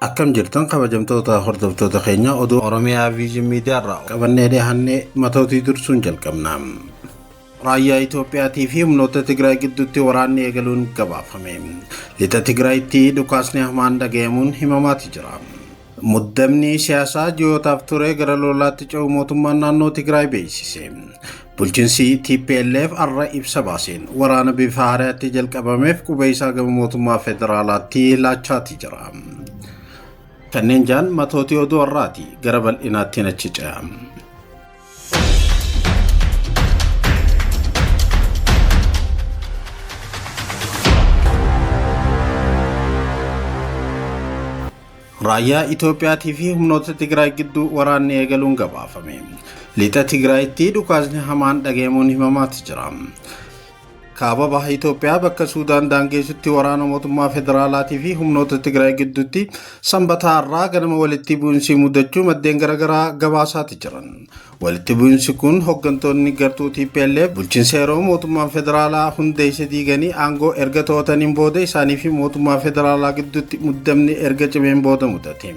Akkam jirtan kabajamtoota hordoftoota keenya oduu Oromiyaa Viijin Miidiyaa irraa qabannee dhiyaannee matootii dursuun jalqabna. Raayyaa Itoophiyaatii fi humnoota Tigraay gidduutti waraanni eegaluun gabaafame. Lixa Tigraayitti dhukaasni hamaan dhagayamuun himamaati jira. Muddamni siyaasaa ji'ootaaf ture gara lolaatti ce'uu mootummaan naannoo Tigraay beeksise. Bulchiinsi TPLF har'a ibsa baaseen waraana bifa haaraatti jalqabameef qubee isaa gama mootummaa federaalaatti laachaati jira. Kanneen jaan matootii oduu har'aati gara bal'inaatti achi ce'a. Raayyaa Itoophiyaatii fi humnoota Tigraay gidduu waraanni eegaluun gabaafame. Lixa Tigraayitti dhukaasni hamaan dhagayamuun himamaati jira. Kaaba baha Itoophiyaa bakka Suudaan daangeessutti waraana mootummaa federaalaatii fi humnoota Tigraay gidduutti sanbata har'aa ganama walitti bu'iinsi mudachuu maddeen garaagaraa gabaasaati jiran. Walitti bu'iinsi kun hooggantoonni gartuu TPLF bulchiinsa yeroo mootummaa federaalaa hundeesse diiganii aangoo erga to'ataniin booda isaanii fi mootummaa federaalaa gidduutti muddamni erga cimeen booda mudate.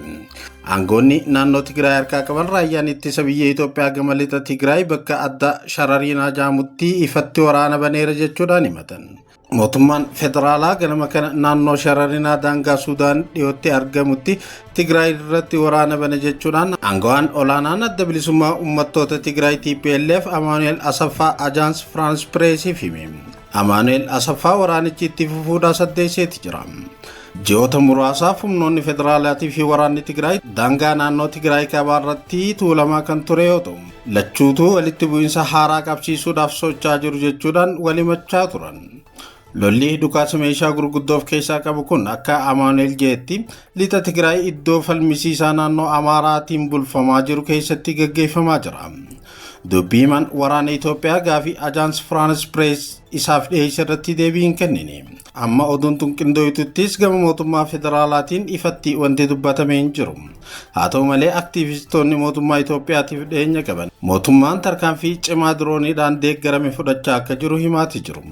Aangoonni naannoo Tigraay harkaa qaban raayyaan ittisa biyya Itoophiyaa gama lixa Tigraay bakka adda Sharariinaa Jaamutti ifatti waraana baneera jechuudhaan himatan. Mootummaan federaalaa ganama kana naannoo Sharariinaa daangaa Suudaan dhiyootti argamutti Tigraay irratti waraana bane jechuudhaan aangawaan olaanaan adda bilisummaa uummattoota Tigraay TPLF Amaanu'eel Asaffaa Ajaans Firaans Pireesiif hime. Amaanu'eel Asaffaa waraanichi itti fufuudhaa saddeesseeti jira. Ji'oota muraasaaf humnoonni federaalaatii fi waraanni Tigraay daangaa naannoo Tigraay kaabaa irratti tuulamaa kan ture yoo ta'u, lachuutuu walitti bu'iinsa haaraa qabsiisuudhaaf socho'aa jiru jechuudhaan walimachaa turan. Lolli dhukaasa meeshaa gurguddoof keessaa qabu kun akka Amaanu'eel jedhetti lixa Tigraay iddoo falmisiisaa naannoo Amaaraatiin bulfamaa jiru keessatti gaggeeffamaa jira. Dubbiiman waraana Itoophiyaa gaafii Ajaans Firaans Pirees isaaf dhiyeesse irratti deebii hin kennine. Amma oduun tun qindooytuttis gama mootummaa federaalaatiin ifatti wanti dubbatamee hin jiru. Haa ta'u malee aktiivistoonni mootummaa Itoophiyaatiif dhiyeenya qaban mootummaan tarkaanfii cimaa dirooniidhaan deeggarame fudhachaa akka jiru himaati jiru.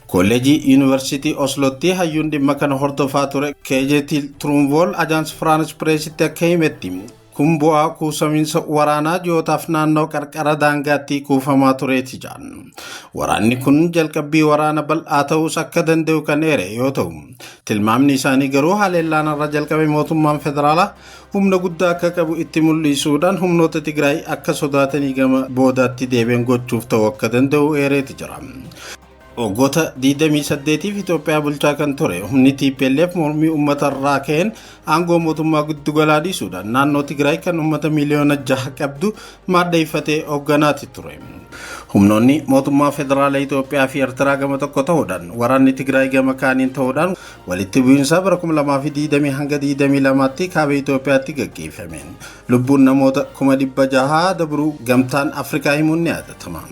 Kolleejii Yuunivarsiitii Oslootti hayyuun dhimma kana hordofaa ture Keejeetil Turumvool Ajaans Firaans Pireesitti akka himetti. Kun bu'aa kuusamiinsa waraanaa ji'ootaaf naannoo qarqara daangaatti kuufamaa tureeti jedhan. Waraanni kun jalqabbii waraana bal'aa ta'uus akka danda'u kan eere yoo ta'u, tilmaamni isaanii garuu haleellaan irra jalqabe mootummaan federaalaa humna guddaa akka qabu itti mul'isuudhaan humnoota Tigraay akka sodaatanii gama boodaatti deebi'an gochuuf ta'u akka danda'u eereeti jira. Waggoota 28f Itoophiyaa bulchaa kan ture humni TPLF mormii uummata irraa ka'een aangoo mootummaa giddugalaa dhiisuudhaan naannoo Tigraay kan uummata miliyoona 6 qabdu maddeeffatee hoogganaati ture. Humnoonni mootummaa federaalaa Itoophiyaa fi Eertiraa gama tokko ta'uudhaan waraanni Tigraay gama kaaniin ta'uudhaan walitti bu'iinsa bara 2020 hanga 22tti kaaba Itoophiyaatti gaggeeffameen lubbuun namoota 600,000 dabruu gamtaan Afrikaa himuun ni yaadatama.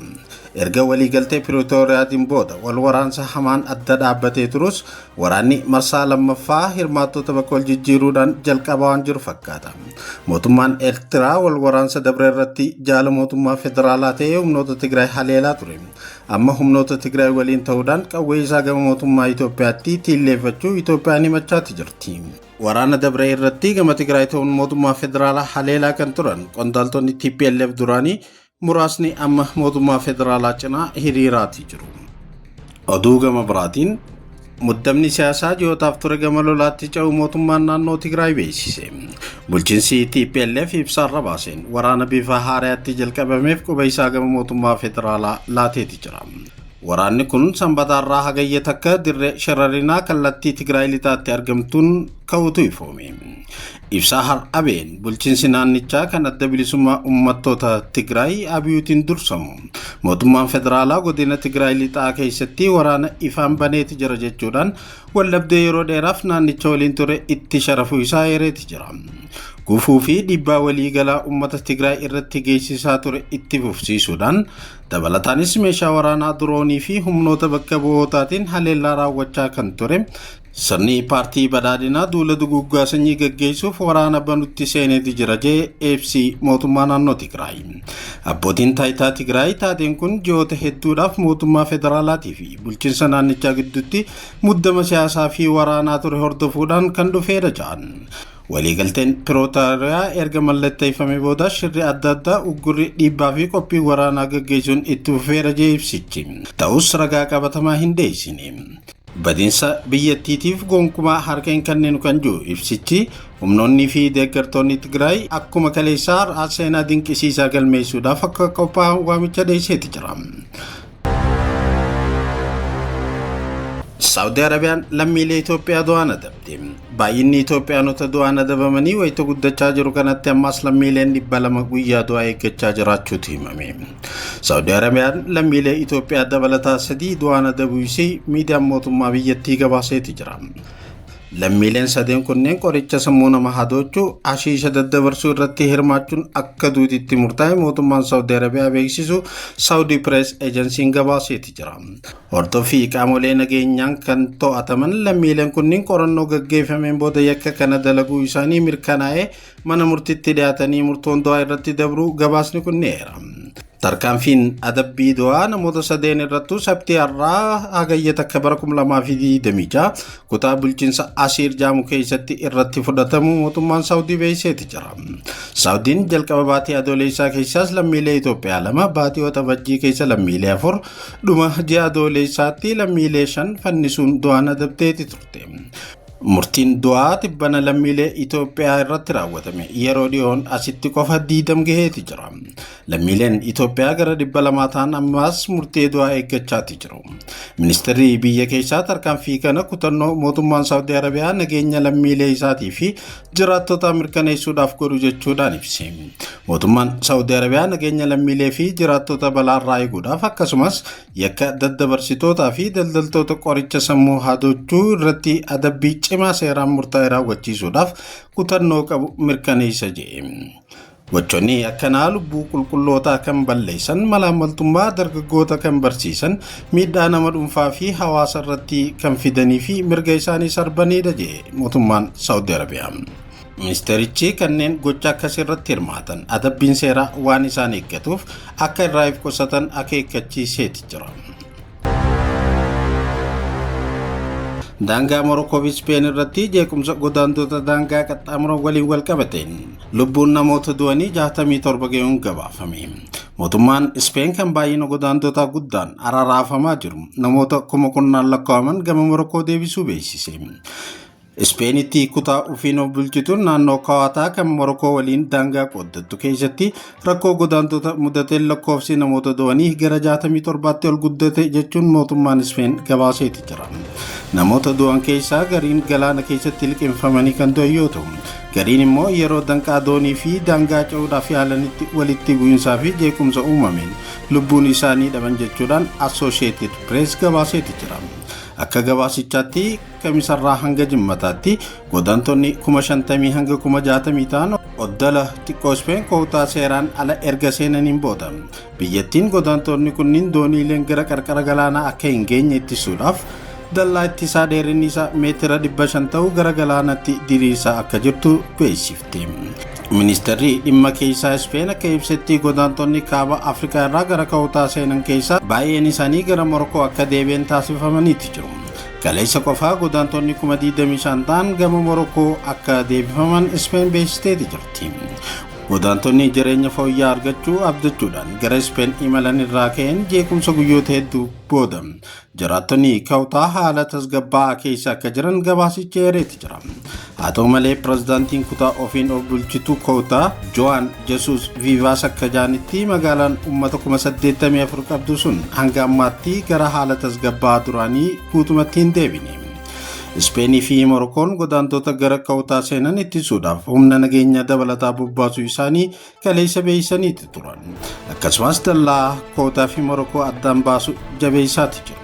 Erga waliigaltee Pirootooriyaatiin booda wal waraansa hamaan adda dhaabbatee turus waraanni marsaa lammaffaa hirmaattota bakka wal jijjiiruudhaan jalqabaa waan jiru fakkaata. Mootummaan Eertiraa wal waraansa dabre irratti jaala mootummaa federaalaa ta'ee humnoota Tigraay haleelaa ture. Amma humnoota Tigraay waliin ta'uudhaan qawwee isaa gama mootummaa Itoophiyaatti tiilleeffachuu Itoophiyaan himachaati jirti. Waraana dabre irratti gama Tigraay ta'uun mootummaa federaalaa haleelaa kan turan qondaaltonni TPLF duraanii muraasni amma mootummaa federaalaa cinaa hiriiraati jiru. Oduu gama biraatiin muddamni siyaasaa ji'ootaaf ture gama lolaatti ce'uu mootummaan naannoo Tigraay beeksise. Bulchiinsi TPLF ibsaarra baaseen waraana bifa haaraatti jalqabameef qubee isaa gama mootummaa federaalaa laateeti jira. Waraanni kun sanbataarraa hagayya takka dirree Sharariinaa kallattii Tigraay lixaatti argamtuun ka'uutu ifoome. Ibsaa har'abeen bulchiinsi naannichaa kan adda bilisummaa uummattoota Tigraay Abiyuutiin dursamu mootummaan federaalaa godina Tigraay lixaa keessatti waraana ifaan baneeti jira jechuudhaan wallabdee yeroo dheeraaf naannicha waliin ture itti sharafuu isaa eereeti jira. Gufuu fi dhiibbaa waliigalaa uummata Tigraay irratti geessisaa ture itti fufsiisuudhaan dabalataanis meeshaa waraanaa diroonii fi humnoota bakka bu'ootaatiin haleellaa raawwachaa kan ture. Sirni paartii badhaadhinaa duula duguggaa sanyii gaggeessuuf waraana banutti seeneeti jira jee ibsi mootummaa naannoo Tigraay. Abbootiin taayitaa Tigraay taateen kun ji'oota hedduudhaaf mootummaa federaalaatii fi bulchiinsa naannichaa gidduutti muddama siyaasaa fi waraanaa ture hordofuudhaan kan dhufeedha jedhan. Waliigalteen Pirootaariyaa erga mallatteeffamee booda shirri adda addaa uggurri dhiibbaa fi qophii waraanaa gaggeessuun itti fufeera jee ibsichi. Ta'us ragaa qabatamaa hin dhiyeessine. Badinsa biyyattiitiif gonkumaa harka hin kennu kan jiru ibsichi humnoonni fi deeggartoonni Tigraay akkuma kaleessaa seenaa dinqisiisaa galmeessuudhaaf akka qophaa'an waamicha dhiyeesseeti jira. Saudi Arabiyaan lammiilee Itoophiyaa du'aan adabde. Baay'inni Itoophiyaanota du'aan adabamanii wayita guddachaa jiru kanatti ammas lammiileen 200 guyyaa du'aa eeggachaa jiraachuutu himame. Saudi Arabiyaan lammiilee Itoophiyaa dabalataa 3 du'aan adabuu ishee miidiyaan mootummaa biyyattii gabaaseeti jira. Lammiileen sadeen kunneen qoricha sammuu nama hadoochuu ashiisha daddabarsuu irratti hirmaachuun akka duutitti murtaa'e mootummaan Saudi Arabiyaa beeksisu Saudi Press Agency'n gabaaseeti jira. Hordoffii qaamolee nageenyaan kan to'ataman lammiileen kunneen qorannoo gaggeeffameen booda yakka kana dalaguu isaanii mirkanaa'ee mana murtiitti dhiyaatanii murtoon du'aa irratti dabruu gabaasni kunneera. Tarkaanfiin adabbii du'aa namoota sadeen irrattuu sabtii har'aa hagayyata akka bara 2026 kutaa bulchiinsa Asiir Jaamu keessatti irratti fudhatamu mootummaan Saawudii beeksiseeti jira. Saawudiin jalqaba baatii adoolessaa keessaas lammiilee Itoophiyaa 2 baatii waxabajjii keessa lammiilee 4 dhuma ji'a adoolessaatti lammiilee 5 fannisuun du'aan adabteeti turte. Murtiin du'aa tibbana lammiilee Itoophiyaa irratti raawwatame yeroo dhiyoon asitti qofa 20 gaheeti jira. Lammiileen Itoophiyaa gara 200 ta'an ammas murtee du'aa eeggachaati jiru. Ministeerri biyya keessaa tarkaanfii kana kutannoo mootummaan Saudi Arabiyaa nageenya lammiilee isaatii fi jiraattota mirkaneessuudhaaf godhu jechuudhaan ibse. Mootummaan Saudi Arabiyaa nageenya lammiilee fi jiraattota balaarraa eeguudhaaf akkasumas yakka daddabarsitootaa fi daldaltoota qoricha sammuu hadoochuu irratti adabbii cimaa seeraan murtaa'e raawwachiisuudhaaf kutannoo qabu mirkaneessa jedhe. Gochoonni akkanaa lubbuu qulqullootaa kan balleessan malaamaltummaa dargaggoota kan barsiisan miidhaa nama dhuunfaa fi hawaasa irratti kan fidanii fi mirga isaanii sarbanidha jedhe mootummaan Saudi Arabiyaa. Ministeerichi kanneen gocha akkasii irratti hirmaatan adabbiin seeraa waan isaan eeggatuuf akka irraa of qusatan akeekkachiiseeti jira. Daangaa Morokoo fi Speen irratti jeequmsa godaantota daangaa qaxxaamura waliin wal qabateen lubbuun namoota du'anii 67 ga'uun gabaafame. Mootummaan Speen kan baay'ina godaantotaa guddaan araraafamaa jiru namoota 10,000 lakkaa'aman gama Morokoo deebisuu beeksise. Speenitti kutaa ofiin of bulchituun naannoo Kawaataa kan Morokoo waliin daangaa qooddattu keessatti rakkoo godaantota mudateen lakkoofsi namoota du'anii gara 67tti ol guddate jechuun mootummaan Speen gabaaseeti jira. Namoota du'an keessaa gariin galaana keessatti liqimfamanii kan du'an yoo ta'u, gariin immoo yeroo danqaa doonii fi daangaa ce'uudhaaf yaalanitti walitti bu'iinsaa fi jeequmsa uumameen lubbuun isaanii dhaban jechuudhaan Associated Press gabaaseeti jira. Akka gabaasichaatti kamisarraa hanga jimmataatti godaantonni 50,000 hanga 60,000 ta'an oddala xiqqoo Speen kootaa seeraan ala erga seenaniin booda biyyattiin godaantonni kunniin dooniileen gara qarqara galaanaa akka hin geenye ittisuudhaaf dallaa ittisaa dheerinni isaa meetira 500 ta'u gara galaanaatti diriirsaa akka jirtu beeksifte. Ministeerri dhimma keessaa Speen akka ibsetti godaantonni kaaba Afrikaa irraa gara kootaa seenan keessaa baay'een isaanii gara Morokoo akka deebi'an taasifamaniiti jiru. Kaleessa qofaa godaantonni 25,000 ta'an gama Morokoo akka deebifaman Speen beeksisteeti jirti. Godaantonni jireenya fooyya'aa argachuu abdachuudhaan gara Speen imalan irraa ka'een jeequmsa guyyoota hedduu booda jiraattonni kootaa haala tasgabbaa'aa keessa akka jiran gabaasichi eereeti jira. Haa ta'u malee pirezidaantiin kutaa ofiin of bulchitu kootaa Joan Jesus Vivas akka jaanitti magaalaan uummata 84,000 qabdu sun hanga ammaatti gara haala tasgabbaa'aa duraanii guutumatti hin deebine. Speenii fi Morokoon godaantota gara kootaa seenan ittisuudhaaf humna nageenya dabalataa bobbaasuu isaanii kaleessa beeksisaniiti turan. Akkasumas dallaa kootaa fi Morokoo addaan baasu jabeessaati jiru.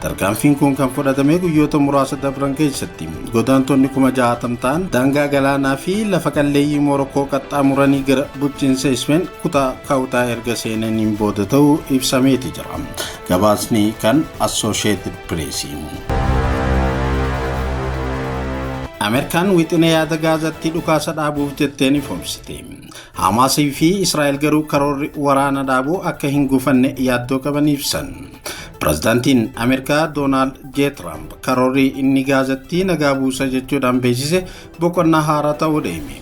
Tarkaanfiin kun kan fudhatame guyyoota muraasa dabran keessatti godaantonni 60,000 ta'an daangaa galaanaa fi lafa qalleeyyii Morokoo qaxxaamuranii gara bulchiinsa Speen kutaa kootaa erga seenaniin booda ta'uu ibsameeti jira. Gabaasni kan Associated Press. Ameerikaan wixinee yaada Gaazaatti dhukaasa dhaabuuf jettee ni foomsite. Hamaasii fi Israa'el garuu karoorri waraana dhaabuu akka hin gufanne yaaddoo qaban ibsan. Pireezidaantiin Ameerikaa Doonaald J. Tiraamp karoorri inni Gaazatti nagaa buusa jechuudhaan beeksise boqonnaa haaraa ta'uu deeme.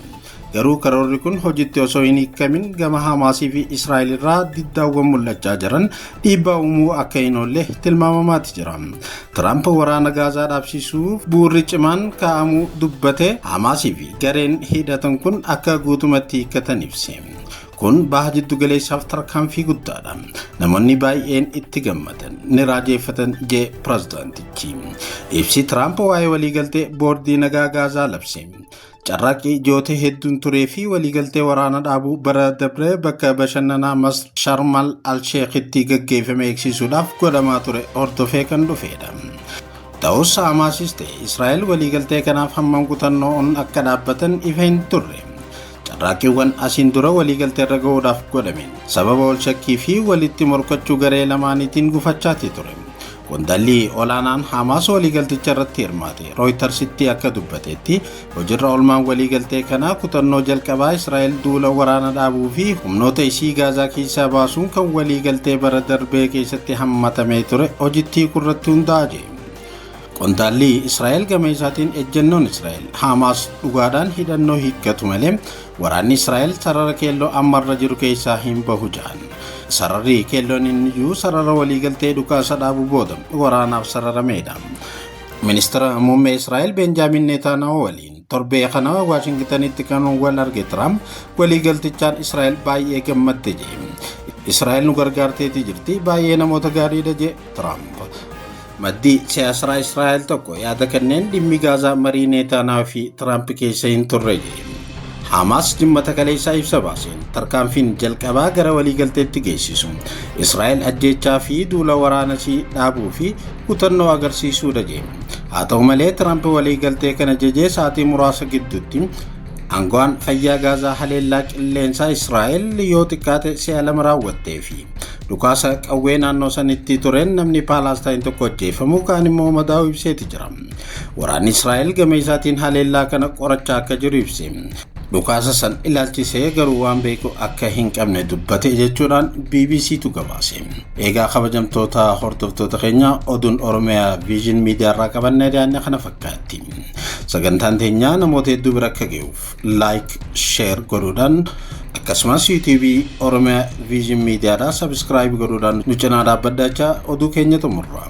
Garuu karoorri kun hojiitti osoo hin hiikamin gama Hamaasii fi Israa'el irraa diddaawwan mul'achaa jiran dhiibbaa uumuu akka hin oolle tilmaamamaatti jira. Tiraamp waraana Gaazaa dhaabsisuuf bu'uurri cimaan kaa'amuu dubbate Hamaasii fi gareen hidhatan kun akka guutumatti hiikkatan ibse. Kun baha jiddu galeessaaf tarkaanfii guddaadha. Namoonni baay'een itti gammadan ni raajeffatan jee pireezidaantichi. Ibsi Tiraamp waa'ee waliigaltee boordii nagaa Gaazaa labse. Carraaqii ji'oota hedduun turee fi waliigaltee waraana dhaabuu bara dabree bakka bashannanaa Sharmal al-Sheekhitti gaggeeffame eegsisuudhaaf godhamaa ture hordofee kan dhufedha. Ta'us Hamaasis ta'e Israa'el waliigaltee kanaaf hammam kutannoon akka dhaabbatan ifa hin turre. Carraaqiiwwan asiin dura waliigaltee irra ga'uudhaaf godhameen sababa ol shakkii fi walitti morkachuu garee lamaaniitiin gufachaati ture. Qondaalli olaanaan Hamaas waliigalticha irratti hirmaate Rooytarsitti akka dubbatetti hojiirra oolmaan waliigaltee kanaa kutannoo jalqabaa Israa'el duula waraana dhaabuu fi humnoota isii Gaazaa keessaa baasuun kan waliigaltee bara darbee keessatti hammatamee ture hojiitti irratti hundaa'a. Qondaalli Israa'el gama isaatiin ejjennoon Israa'el Hamaas dhugaadhaan hidhannoo hiikkatu malee waraanni Israa'el sarara keelloo ammarra jiru keessaa hin bahu jedhan. Sararri keelloon iyyuu sarara waliigaltee dhukaasa dhaabuu booda waraanaaf sararameedha. Ministeera muummee Israa'el Benjaamin Netanyaahuu waliin torbee kana Waashingtanitti kan wal arge Tiraamp waliigaltichaan Israa'el baay'ee gammadde jedhe. Israa'el nu gargaarteetii jirti baay'ee namoota gaariidha jedhe Tiraamp. Maddii siyaasaa Israa'el tokko yaada kanneen dhimmi Gaazaa marii Netanyaahuu fi Tiraamp keessa hin turre jedhe. Hamaas jimmata kaleessaa ibsa baaseen tarkaanfiin jalqabaa gara waliigalteetti geessisu Israa'el ajjeechaa fi duula waraanasii dhaabuu fi kutannoo agarsiisuudha jedhe. Haa ta'u malee Tiraamp waliigaltee kana jajee sa'aatii muraasa gidduutti aangoon fayyaa Gaazaa haleellaa qilleensaa Israa'el yoo xiqqaate si'a 2 raawwattee fi dhukaasa qawwee naannoo sanitti tureen namni Paalestaan tokko ajjeefamuu kaan immoo madaa'uu ibseeti jira. Waraanni Israa'el gama isaatiin haleellaa kana qorachaa akka jiru ibse. Dhukaasa san ilaalchisee garuu waan beeku akka hin qabne dubbate jechuudhaan BBCtu gabaase. Egaa kabajamtoota hordoftoota keenya oduun Oromiyaa Vision Media irraa qabannee dhiyaanne kana fakkaatti. Sagantaan teenya namoota hedduu bira akka ga'uuf like, share godhuudhaan akkasumas YouTube Oromiyaa Vision Media dhaa subscribe godhuudhaan nu cinaa dhaabbadhaa oduu keenya xumurra.